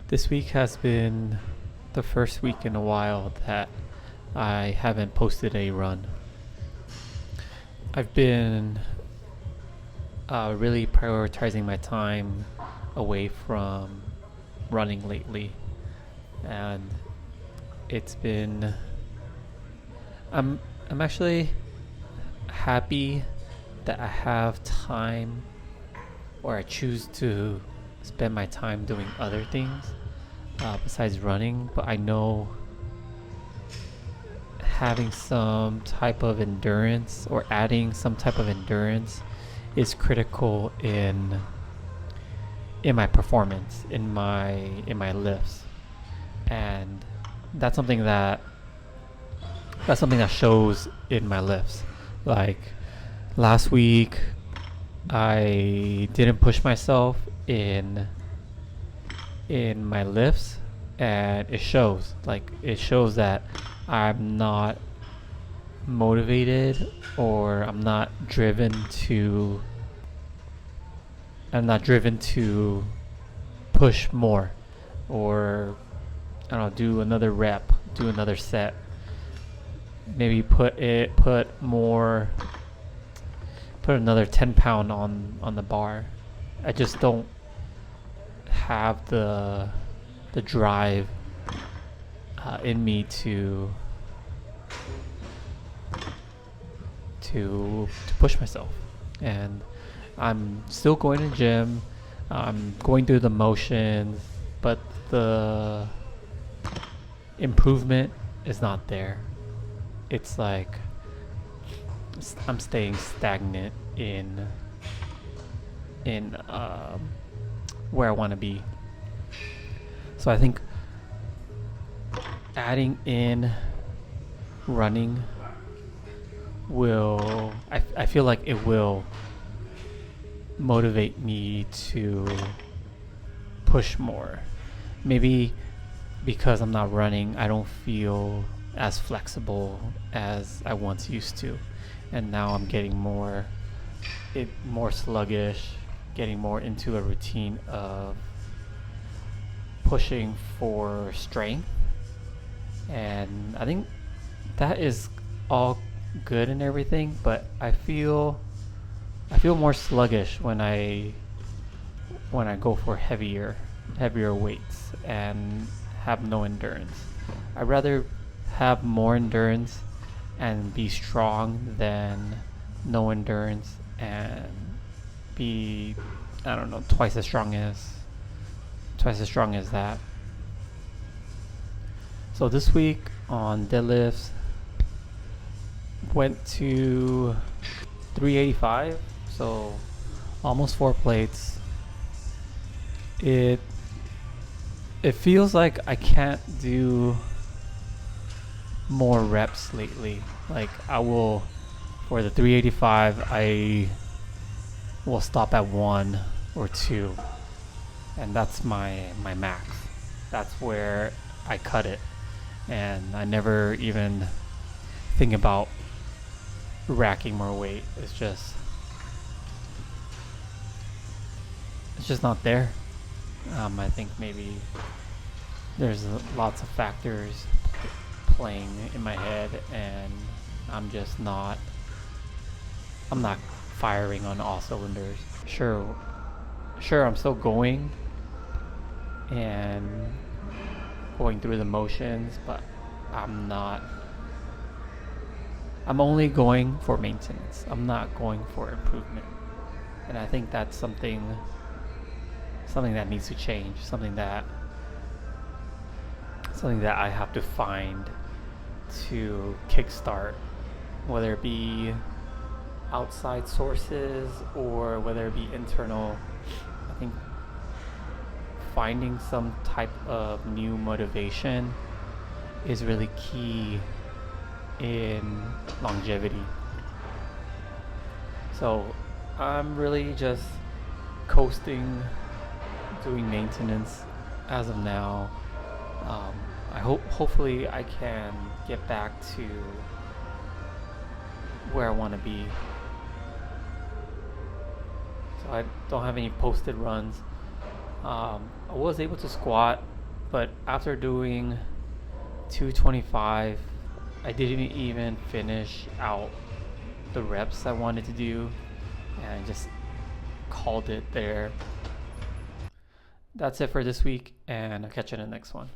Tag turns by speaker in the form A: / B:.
A: This week has been the first week in a while that I haven't posted a run. I've been really prioritizing my time away from running lately, and it's been. I'm actually happy that I have time, or I choose to spend my time doing other things besides running. But I know having some type of endurance or adding some type of endurance is critical in my performance, in my lifts, and that's something that shows in my lifts. Like last week, I didn't push myself in my lifts, and it shows. Like it shows that I'm not motivated, or I'm not driven to push more, or I don't know, do another rep, do another set, maybe put another 10 pound on the bar. I just don't have the drive in me to push myself. And I'm still going to the gym. I'm going through the motions, but the improvement is not there. It's like I'm staying stagnant in where I want to be. So I think adding in running I feel like it will motivate me to push more. Maybe because I'm not running, I don't feel as flexible as I once used to, and now I'm getting more sluggish, getting more into a routine of pushing for strength. And I think that is all good and everything, but I feel more sluggish when I go for heavier weights and have no endurance. I'd rather have more endurance and be strong than no endurance and be, I don't know, twice as strong as that. So this week on deadlifts, went to 385, so almost 4 plates. It feels like I can't do more reps lately. Like for the 385, I will stop at 1 or 2, and that's my max. That's where I cut it, and I never even think about racking more weight. It's just not there. I think maybe there's lots of factors playing in my head, and I'm not firing on all cylinders. Sure, I'm still going and going through the motions, but I'm only going for maintenance. I'm not going for improvement. And I think that's something that needs to change, something that I have to find to kickstart, whether it be outside sources or whether it be internal. I think finding some type of new motivation is really key in longevity. So I'm really just coasting, doing maintenance as of now. Hopefully I can get back to where I want to be. So I don't have any posted runs. I was able to squat But after doing 225, I didn't even finish out the reps I wanted to do, and just called it there. That's it for this week, and I'll catch you in the next one.